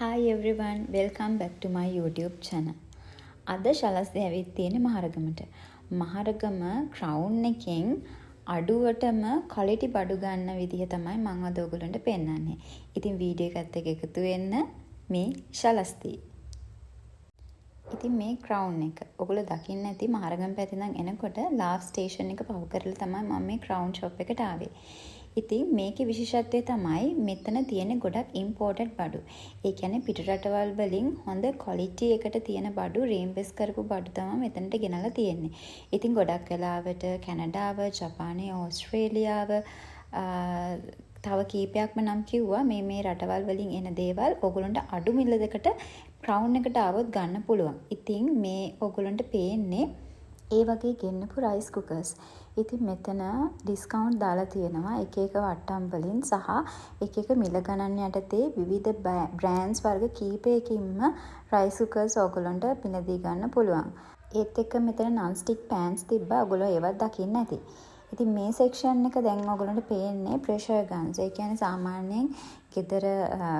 Hi everyone, welcome back to my YouTube channel. අද ශලස්දේ ඇවිත් තියෙන්නේ මහරගමට. මහරගම ක්‍රවුන් එකෙන් අඩුවටම ක්වොලිටි බඩු ගන්න විදිහ තමයි මම අද ඔයගොල්ලන්ට පෙන්නන්නේ. ඉතින් වීඩියෝ එකත් එක්ක එකතු වෙන්න මේ ශලස්දී. ඉතින් මේ ක්‍රවුන් එක ඔයගොල්ලෝ දකින්න ඇති මහරගම පැත්තේ ඉඳන් එනකොට ලාස්ට් ස්ටේෂන් එක පහු කරලා තමයි මම මේ ක්‍රවුන් ෂොප් එකට ආවේ. ඉතින් මේකේ විශේෂත්වය තමයි මෙතන තියෙන ගොඩක් ඉම්පෝර්ටඩ් බඩු. ඒ කියන්නේ පිට රටවල් වලින් හොඳ ක්වොලිටි එකට තියෙන බඩු රීම්බස් කරපු බඩු තමයි මෙතනට ගෙනලා තියෙන්නේ. ඉතින් ගොඩක් වෙලාවට කැනඩාව, ජපානය, ඕස්ට්‍රේලියාව තව කීපයක්ම නම් කිව්වා මේ රටවල් වලින් එන දේවල් ඕගොල්ලන්ට අඩු මිලකට ක්‍රවුන් එකට ආවොත් ගන්න පුළුවන්. ඉතින් මේ ඕගොල්ලන්ට පේන්නේ ඒ වගේ ගෙන්නපු රයිස් කුකර්ස්. ඉතින් මෙතන ඩිස්කවුන්ට් දාලා තියෙනවා එක එක වට්ටම් වලින් සහ එක එක මිල ගණන් යටතේ විවිධ බ්‍රෑන්ඩ්ස් වර්ග කීපයකින්ම රයිස් කුකර්ස් ඕගොල්ලන්ට පිනදී ගන්න පුළුවන්. ඒත් එක්ක මෙතන non stick pans තිබ්බා. ඔයගොල්ලෝ ඒවත් දකින්න ඇති. ඉතින් මේ සෙක්ෂන් එක දැන් ඔයගොල්ලන්ට පේන්නේ ප්‍රෙෂර් ගන්ස්. ඒ කියන්නේ සාමාන්‍යයෙන් ගෙදර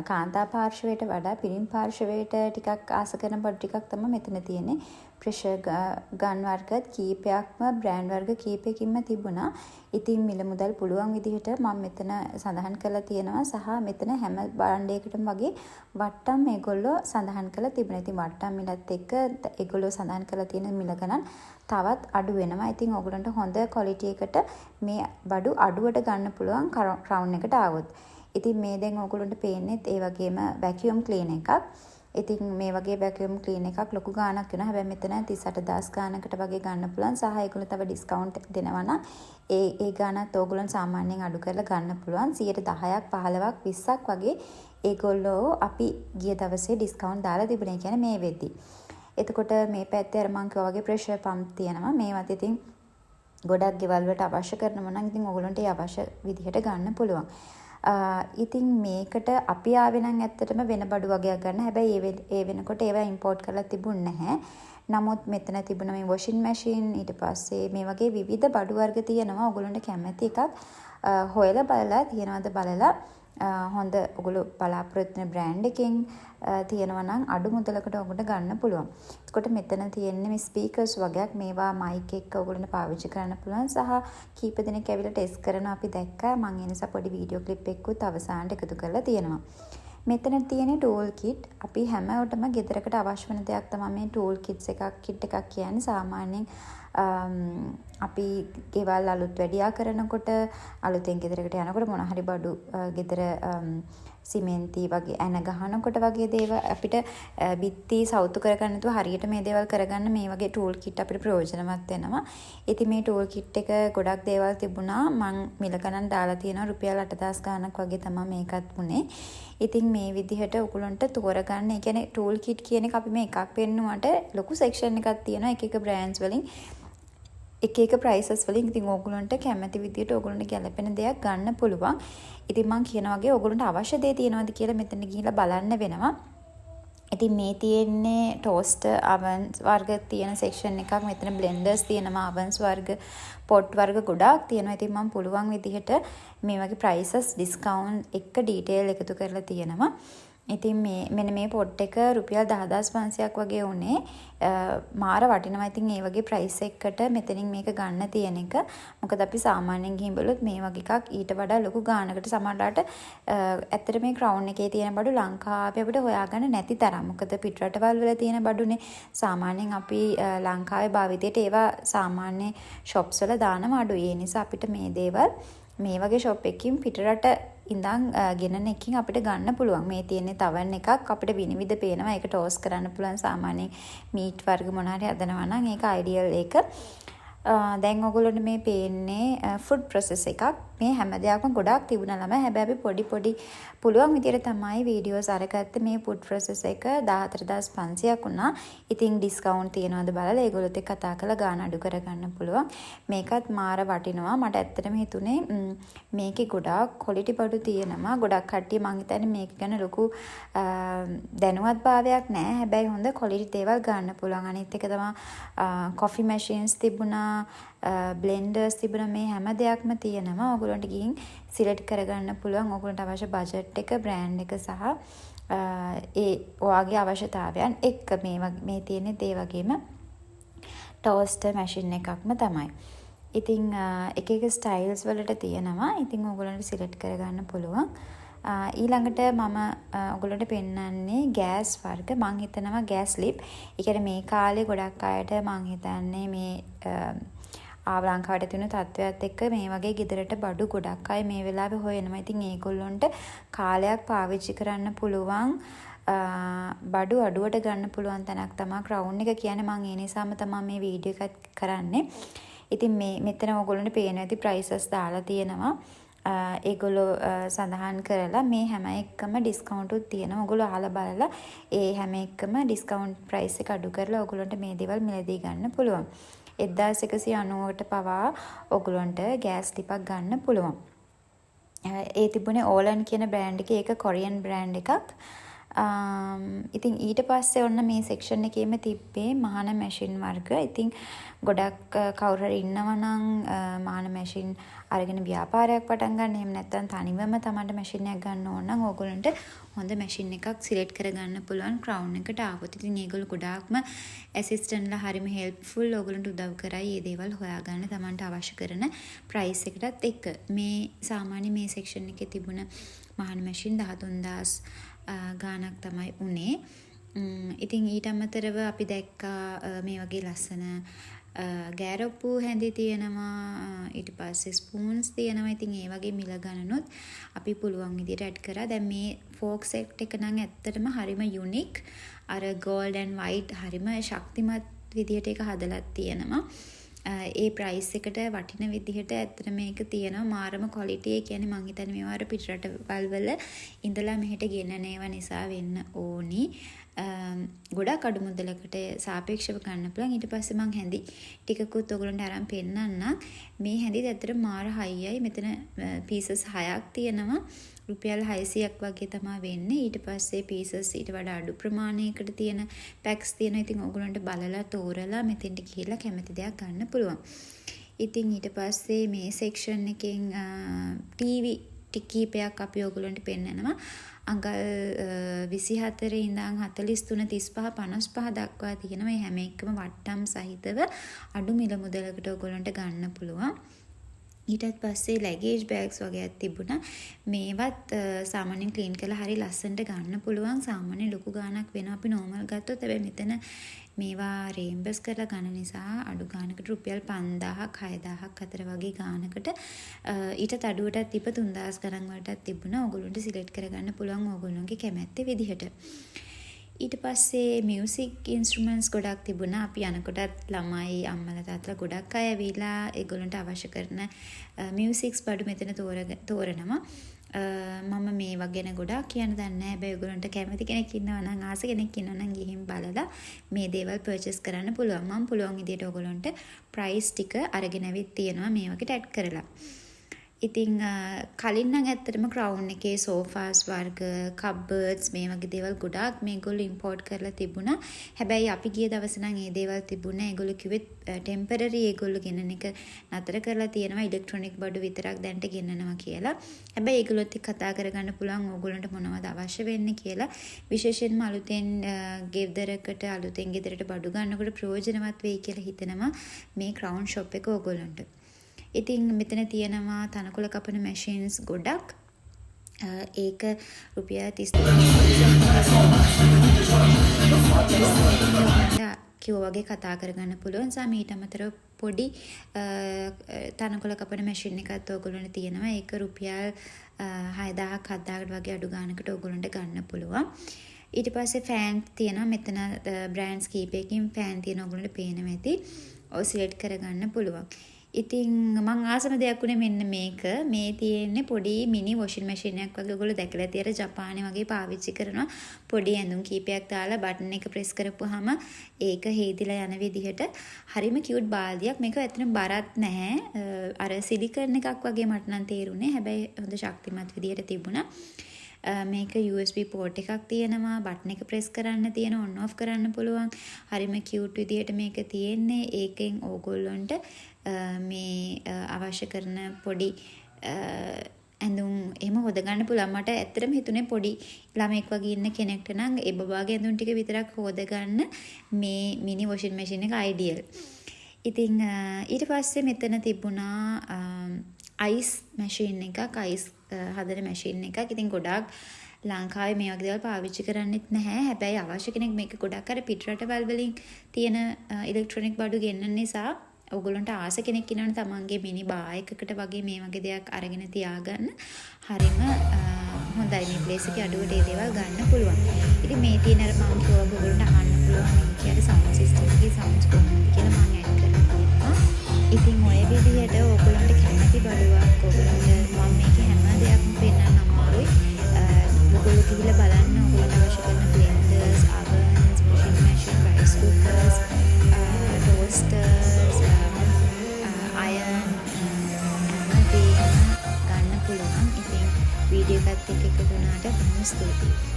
කාන්තා පාර්ශවයට වඩා පිරිම් පාර්ශවයට ටිකක් ආස කරන බඩු ටිකක් තමයි මෙතන තියෙන්නේ. ප්‍රෙෂර් ගන් වර්ගත් කීපයක්ම බ්‍රෑන්ඩ් වර්ග කීපයකින්ම තිබුණා. ඉතින් මිල මුදල් පුළුවන් විදිහට මම මෙතන සඳහන් කරලා තියෙනවා සහ මෙතන හැම භාණ්ඩයකටම වගේ වට්ටම් මේගොල්ලෝ සඳහන් කරලා තිබුණා. ඉතින් වට්ටම් මිලත් එක්ක ඒගොල්ලෝ සඳහන් කරලා තියෙන මිල ගණන් තවත් අඩු වෙනවා. ඉතින් ඔයගොල්ලන්ට හොඳ ක්වොලිටි එකට මේ බඩු අඩුවට ගන්න පුළුවන් ක්‍රවුන් එකට ආවොත්. ඉතින් මේ දැන් ඔයගොල්ලන්ට පේන්නේත් ඒ වගේම වැකියුම් ක්ලීනර් එකක්. ඉතින් මේ වගේ වැකියුම් ක්ලීනර් එකක් ලොකු ගාණක් වෙනවා. හැබැයි මෙතන 38000 ගාණකට වගේ ගන්න පුළුවන්. සහ ඒගොල්ලෝ තව ඩිස්කවුන්ට් දෙනවා නම් ඒ ගාණත් ඕගොල්ලන් සාමාන්‍යයෙන් අඩු කරලා ගන්න පුළුවන්. 10%ක් 15ක් 20ක් වගේ ඒගොල්ලෝ අපි ගිය දවසේ ඩිස්කවුන්ට් දාලා තිබුණේ. කියන්නේ මේ වෙද්දි. එතකොට මේ පැත්තේ අර මං කිව්වා වගේ ප්‍රෙෂර් පම්ප් තියෙනවා. මේවත් ඉතින් ගොඩක් ගෙවල් වලට අවශ්‍ය කරනවා නම් ඉතින් ඕගොල්ලන්ට ඒ අවශ්‍ය විදිහට ගන්න පුළුවන්. ඉතින් මේකට අපි ආවේ නම් ඇත්තටම වෙන බඩු වගේක් ගන්න. හැබැයි ඒ වෙනකොට ඒවා ඉම්පෝර්ට් කරලා තිබුණ නැහැ. නමුත් මෙතන තිබුණ මේ වොෂින් මැෂින් ඊට පස්සේ මේ වගේ විවිධ බඩු වර්ග තියෙනවා. ඔයගොල්ලන්ට කැමති එකක් හොයලා බලලා තියනවාද බලලා හොඳ ඔයගොල්ලෝ බලාපොරොත්තු වෙන බ්‍රෑන්ඩ් එකකින් තියෙනවා නම් අඩු මුදලකට ඔයගොල්ලන්ට ගන්න පුළුවන්. එතකොට මෙතන තියෙන්නේ මේ ස්පීකර්ස් වගේක් මේවා මයික් එක්ක ඔයගොල්ලන්ට පාවිච්චි කරන්න පුළුවන් සහ කීප දෙනෙක් ඇවිල්ලා ටෙස්ට් කරනවා අපි දැක්කා. මම ඒ නිසා පොඩි වීඩියෝ ක්ලිප් එකකුත් අවසානට එකතු කරලා තියෙනවා. මෙතන තියෙන ටූල් කිට් අපි හැමෝටම ගෙදරකට අවශ්‍ය වෙන දෙයක් තමයි මේ ටූල් කිට්ස් කිට් එකක් කියන්නේ. සාමාන්‍යයෙන් අපි ගෙවල් අලුත් වැඩියා කරනකොට අලුතෙන් ගෙදරකට යනකොට මොන හරි බඩු ගෙදර සිමෙන්ති වගේ ඇන ගහනකොට වගේ දේවල් අපිට බිත්ති සවුතු කරගන්න නැතුව හරියට මේ දේවල් කරගන්න මේ වගේ ටූල් කිට් අපිට ප්‍රයෝජනවත් වෙනවා. ඉතින් මේ ටූල් කිට් එක ගොඩක් දේවල් තිබුණා. මං මිල ගණන් දාලා තියෙනවා රුපියල් 8000 ගාණක් වගේ තමයි මේකත් වුනේ. ඉතින් මේ විදිහට උගලන්ට තෝරගන්න. ඒ කියන්නේ ටූල් කිට් කියන එක අපි මේ එකක් පෙන්නුවට ලොකු සෙක්ෂන් එකක් තියෙනවා එක එක බ්‍රෑන්ඩ්ස් වලින්. එක එක ප්‍රයිසස් වලින් ඉතින් ඕගොල්ලන්ට කැමති විදියට ඕගොල්ලන්ට ගැලපෙන දෙයක් ගන්න පුළුවන්. ඉතින් මම කියනා වගේ ඕගොල්ලන්ට අවශ්‍ය දේ තියෙනවද කියලා මෙතන ගිහිල්ලා බලන්න වෙනවා. ඉතින් මේ තියෙන්නේ ටෝස්ටර් ovens වර්ග තියෙන සෙක්ෂන් එකක්. මෙතන බ්ලෙන්ඩර්ස් තියෙනවා, ovens වර්ග, පොට් වර්ග ගොඩාක් තියෙනවා. ඉතින් මම පුළුවන් විදිහට මේ වගේ ප්‍රයිසස් ඩිස්කවුන්ට් එක ඩීටේල් එකතු කරලා තියෙනවා. ඉතින් මෙන්න මේ පොට් එක රුපියල් 10500ක් වගේ උනේ. මාර වටිනවා. ඉතින් මේ වගේ ප්‍රයිස් එකකට මෙතනින් මේක ගන්න තියෙන එක. මොකද අපි සාමාන්‍යයෙන් ගිහින් බලුවොත් මේ වගේ එකක් ඊට වඩා ලොකු ගාණකට සමහරලාට ඇත්තට මේ ක්‍රවුන් එකේ තියෙන බඩු ලංකාවේ අපිට හොයාගන්න නැති තරම්. මොකද පිට රටවල් වල තියෙන බඩුනේ සාමාන්‍යයෙන් අපි ලංකාවේ භාවිතයට ඒවා සාමාන්‍ය shops වල දානවා අඩුයි. ඒ නිසා අපිට මේ දේවල් මේ වගේ shop එකකින් පිටරට ඉඳන් ගෙනන එකකින් අපිට ගන්න පුළුවන්. මේ තියෙන්නේ තවන් එකක් අපිට විනිවිද පේනවා. ඒක ටෝස් කරන්න පුළුවන්. සාමාන්‍යයෙන් මීට් වර්ග මොන හරි හදනවා නම් ඒක අයිඩියල් එක. දැන් ඔයගොල්ලන්ට මේ පේන්නේ ෆුඩ් ප්‍රොසෙස් එකක්. මේ හැම දෙයක්ම ගොඩාක් තිබුණා ළමයි. හැබැයි අපි පොඩි පුළුවන් විදියට තමයි වීඩියෝස් අරගත්තේ. මේ ෆුඩ් ප්‍රොසෙස් එක 14500ක් වුණා. ඉතින් ඩිස්කවුන්ට් තියනවාද බලලා ඒගොල්ලොත් එක්ක කතා කරලා ගාණ අඩු කරගන්න පුළුවන්. මේකත් මාර වටිනවා. මට ඇත්තටම හිතුනේ මේකේ ගොඩාක් ක්වොලිටි බඩු තියෙනවා. ගොඩක් කට්ටිය මං හිතන්නේ මේක ගැන ලොකු දැනුවත් භාවයක් නැහැ. හැබැයි හොඳ ක්වොලිටි දේවල් ගන්න පුළුවන්. අනිත් එක තමයි කොෆි මැෂින්ස් තිබුණා. බ්ලෙන්ඩර්ස් තිබුණා. මේ හැම දෙයක්ම තියෙනවා. ඔයගොල්ලන්ට ගිහින් සිලෙක්ට් කරගන්න පුළුවන්. ඔයගොල්ලන්ට අවශ්‍ය බජට් එක, බ්‍රෑන්ඩ් එක සහ ඒ ඔයාගේ අවශ්‍යතාවයන් එක්ක මේ තියෙන දේ වගේම ටෝස්ටර් මැෂින් එකක්ම තමයි. ඉතින් එක එක ස්ටයිල්ස් වලට තියෙනවා. ඉතින් ඔයගොල්ලන්ට සිලෙක්ට් කරගන්න පුළුවන්. ඊළඟට මම ඔයගොල්ලන්ට පෙන්නන්නේ ගෑස් වර්ග. මං හිතනවා ගෑස් ලිප්. ඒ කියන්නේ මේ කාලේ ගොඩක් අයට මං හිතන්නේ මේ ලංකාවට තියෙන තත්ත්වයක් එක්ක මේ වගේ ගෙදරට බඩු ගොඩක් අය මේ වෙලාවේ හොයනවා. ඉතින් ඒගොල්ලොන්ට කාලයක් පාවිච්චි කරන්න පුළුවන් බඩු අඩුවට ගන්න පුළුවන් තැනක් තමයි ක්‍රවුන් එක කියන්නේ. මම ඒ නිසාම තමයි මේ වීඩියෝ එකත් කරන්නේ. ඉතින් මෙතන ඔයගොල්ලන්ට පේනවා ඇති ප්‍රයිසස් දාලා තියෙනවා. ඒගොල්ලෝ සඳහන් කරලා මේ හැම එකම ඩිස්කවුන්ට් උත් තියෙනවා. ඔයගොල්ලෝ අහලා බලලා ඒ හැම එකම ඩිස්කවුන්ට් ප්‍රයිස් එක අඩු කරලා ඔයගොල්ලන්ට මේ දේවල් මිලදී ගන්න පුළුවන්. 1190ට පවා ඔයගොල්ලන්ට ගෑස් ලිපක් ගන්න පුළුවන්. ඒ තිබුණේ ඕලන් කියන බ්‍රෑන්ඩ් එකේ. ඒක කොරියන් බ්‍රෑන්ඩ් එකක්. ඉතින් ඊට පස්සේ ඔන්න මේ සෙක්ෂන් එකේම තිබ්බේ මහන මැෂින් වර්ග. ඉතින් ගොඩක් කවුරු හරි ඉන්නවා නම් මහන මැෂින් අරගෙන ව්‍යාපාරයක් පටන් ගන්න, එහෙම නැත්නම් තනිවම තමන්ට මැෂින් එකක් ගන්න ඕන නම් ඕගොල්ලන්ට හොඳ මැෂින් එකක් සිලෙක්ට් කරගන්න පුළුවන් ක්‍රවුන් එකට ආවොත්. ඉතින් ඒගොල්ලෝ ගොඩාක්ම ඇසිස්ටන්ට්ලා හරිම හෙල්ප්ෆුල්. ඕගොල්ලන්ට උදව් කරයි මේ දේවල් හොයාගන්න තමන්ට අවශ්‍ය කරන ප්‍රයිස් එකටත් එක්ක. මේ සාමාන්‍ය මේ සෙක්ෂන් එකේ තිබුණ මහන මැෂින් 13000 ගාණක් තමයි උනේ. ඉතින් ඊට අමතරව අපි දැක්කා මේ වගේ ලස්සන ගෑරොප්පු හැඳි තියෙනවා. ඊට පස්සේ ස්පූන්ස් තියෙනවා. ඉතින් ඒ වගේ මිල ගණනුත් අපි පුළුවන් විදිහට ඇඩ් කරා. දැන් මේ ෆෝක් සෙට් එක නම් ඇත්තටම හරිම යුනික්. අර ගෝල්ඩ් ඇන්ඩ් වයිට් හරිම ශක්තිමත් විදිහට ඒක හදලා තියෙනවා. ඒ ප්‍රයිස් එකට වටින විදිහට ඇත්තට මේක තියෙනවා. මාරම ක්වොලිටි. ඒ කියන්නේ මං හිතන්නේ මේවා අර පිටරටවල් වල ඉඳලා මෙහෙට ගෙනනේව නිසා වෙන්න ඕනි. ගොඩක් අඩු මුදලකට සාපේක්ෂව ගන්න පුළුවන්. ඊට පස්සේ මං හැඳි ටිකකුත් ඔයගොල්ලන්ට අරන් පෙන්නන්නම්. මේ හැඳි ඇත්තට මාර හයියයි. මෙතන පීසස් 6ක් තියෙනවා. රුපියල් 600ක් වගේ තමයි වෙන්නේ. ඊට පස්සේ පීසස් ඊට වඩා අඩු ප්‍රමාණයකට තියෙන පැක්ස් තියෙනවා. ඉතින් ඔයගොල්ලන්ට බලලා තෝරලා මෙතෙන්ට ගිහිල්ලා කැමති දෙයක් ගන්න පුළුවන්. ඉතින් ඊට පස්සේ මේ සෙක්ෂන් එකෙන් ටීවී කීපයක් අපි ඔයගොල්ලන්ට පෙන්නනවා. අඟල් 24 ඉඳන් 43 35 55 දක්වා තියෙනවා. මේ හැම එකම වට්ටම් සහිතව අඩු මිල මුදලකට ඔයගොල්ලන්ට ගන්න පුළුවන්. ඊටත් පස්සේ ලැගේජ් බෑග්ස් වගේක් තිබුණා. මේවත් සාමාන්‍යයෙන් ක්ලීන් කරලා හරි ලස්සනට ගන්න පුළුවන්. සාමාන්‍ය ලොකු ගාණක් වෙනවා අපි නෝමල් ගත්තොත්. හැබැයි මෙතන මේවා රේම්බස් කරලා ගන්න නිසා අඩු ගාණකට රුපියල් 5000ක් 6000ක් අතර වගේ ගාණකට ඊටත් අඩුවටත් තිබ්බ 3000 ගණන් වලටත් තිබුණා. ඕගොල්ලන්ට සිලෙක්ට් කරගන්න පුළුවන් ඕගොල්ලන්ගේ කැමැත්තේ විදිහට. ඊට පස්සේ මියුසික් ඉන්ස්ට්‍රුමන්ට්ස් ගොඩක් තිබුණා. අපි යනකොටත් ළමයි අම්මලා තාත්තලා ගොඩක් අය ඇවිල්ලා ඒගොල්ලන්ට අවශ්‍ය කරන මියුසික්ස් බඩු මෙතන තෝරනවා. මම මේවා ගැන ගොඩක් කියන්න දන්නේ නැහැ. හැබැයි ඔයගොල්ලන්ට කැමති කෙනෙක් ඉන්නවා නම් ආස කෙනෙක් ඉන්නවා නම් ගිහින් බලලා මේ දේවල් පර්චේස් කරන්න පුළුවන්. මම පුළුවන් විදිහට ඔයගොල්ලන්ට ප්‍රයිස් ටික අරගෙන ඇවිත් තියෙනවා මේ වගේට ඇඩ් කරලා. ඉතින් කලින් නම් ඇත්තටම ක්‍රවුන් එකේ සෝෆාස් වර්ග, කබර්ඩ්ස් මේ වගේ දේවල් ගොඩාක් මේගොල්ලෝ ඉම්පෝර්ට් කරලා තිබුණා. හැබැයි අපි ගිය දවසේ නම් මේ දේවල් තිබුණේ. ඒගොල්ලෝ කිව්වෙත් ටෙම්පරරි ඒගොල්ලෝ ගෙනන එක නතර කරලා තියෙනවා. ඉලෙක්ට්‍රොනික බඩු විතරක් දැන්ට ගෙනනවා කියලා. හැබැයි ඒගොල්ලොත් එක්ක කතා කරගන්න පුළුවන් ඕගොල්ලන්ට මොනවද අවශ්‍ය වෙන්නේ කියලා. විශේෂයෙන්ම අලුතෙන් ගෙදරකට අලුතෙන් ගෙදරට බඩු ගන්නකොට ප්‍රයෝජනවත් වෙයි කියලා හිතනවා මේ ක්‍රවුන් ෂොප් එක ඕගොල්ලන්ට. ඉතින් මෙතන තියෙනවා තනකොළ කපන මැෂින්ස් ගොඩක්. ඒක රුපියල් 32 කිව්වා වගේ කතා කරගන්න පුළුවන්. ඊට අමතරව පොඩි තනකොළ කපන මැෂින් එකත් ඕගොල්ලන්ට තියෙනවා. ඒක රුපියල් 6000ක් 7000කට වගේ අඩු ගානකට ඕගොල්ලන්ට ගන්න පුළුවන්. ඊට පස්සේ ෆෑන් තියෙනවා. මෙතන බ්‍රෑන්ඩ්ස් කීපයකින් ෆෑන් තියෙන ඕගොල්ලන්ට පේනවා ඇති. ඔය සිලෙක්ට් කරගන්න පුළුවන්. ඉතින් මං ආසම දෙයක් උනේ මෙන්න මේක. මේ තියෙන්නේ පොඩි මිනි වොෂින් මැෂින් එකක් වගේ. ඔයගොල්ලෝ දැකලා තියෙන ජපානයේ වගේ පාවිච්චි කරනවා. පොඩි ඇඳුම් කීපයක් දාලා බටන් එක ප්‍රෙස් කරපුවාම ඒක හේදිලා යන විදිහට හරිම කියුට් බාල්දියක්. මේක ඇත්තටම බරත් නැහැ. අර සිලිකන් එකක් වගේ මට නම් තේරුනේ. හැබැයි හොඳ ශක්තිමත් විදිහට තිබුණා. මේක USB පෝට් එකක් තියෙනවා. බටන් එක ප්‍රෙස් කරන්න තියෙන, ඔන් ඔෆ් කරන්න පුළුවන්. හරිම කියුට් විදිහට මේක තියෙන්නේ. ඒකෙන් ඕගොල්ලන්ට මේ අවශ්‍ය කරන පොඩි ඇඳුම් එහෙම හොද ගන්න පුළුවන්. මට ඇත්තටම හිතුනේ පොඩි ළමෙක් වගේ ඉන්න කෙනෙක්ට නම් ඒ බබාගේ ඇඳුම් ටික විතරක් හොද ගන්න මේ මිනි වොෂින් මැෂින් එක අයිඩියල්. ඉතින් ඊට පස්සේ මෙතන තිබුණා අයිස් මැෂින් එකක්, අයිස් හදන මැෂින් එකක්. ඉතින් ගොඩාක් ලංකාවේ මේ වගේ දේවල් පාවිච්චි කරන්නෙත් නැහැ. හැබැයි අවශ්‍ය කෙනෙක් මේක ගොඩක් අර පිටරටවල් වලින් තියෙන ඉලෙක්ට්‍රොනික බඩු ගෙන්නන නිසා ඔයගොල්ලන්ට ආස කෙනෙක් ඉන්නවනේ තමන්ගේ මිනි බා එකකට වගේ මේ වගේ දෙයක් අරගෙන තියාගන්න. හරිම හොඳයි. මේ ප්ලේස් එකේ අඩුවට ඒ දේවල් ගන්න පුළුවන්. ඉතින් මේ තියෙන අර මම කිව්වා ඔයගොල්ලන්ට අහන්න පුළුවන් මේ කියන්නේ සවුන්ඩ් සිස්ටම් එකේ සවුන්ඩ්ස් කොහොමද කියලා මම ඇඩ් කරලා තියෙනවා. ඉතින් ඔය විදිහට ඔයගොල්ලන්ට කැමති බඩුවක් ඔයගොල්ලන්ට මම මේකේ හැම දෙයක්ම පෙන්නන්න අමාරුයි. ඔයගොල්ලෝ ගිහිල්ලා බලන්න ඔයගොල්ලන්ට අවශ්‍ය කරන බ්ලෙන්ඩර්ස්, ovens, washing machine, rice cookers, toasters, iron හැමදේම ගන්න පුළුවන්. ඉතින් වීඩියෝ එකත් එක්ක එකතු වුණාට බොහොම ස්තුතියි.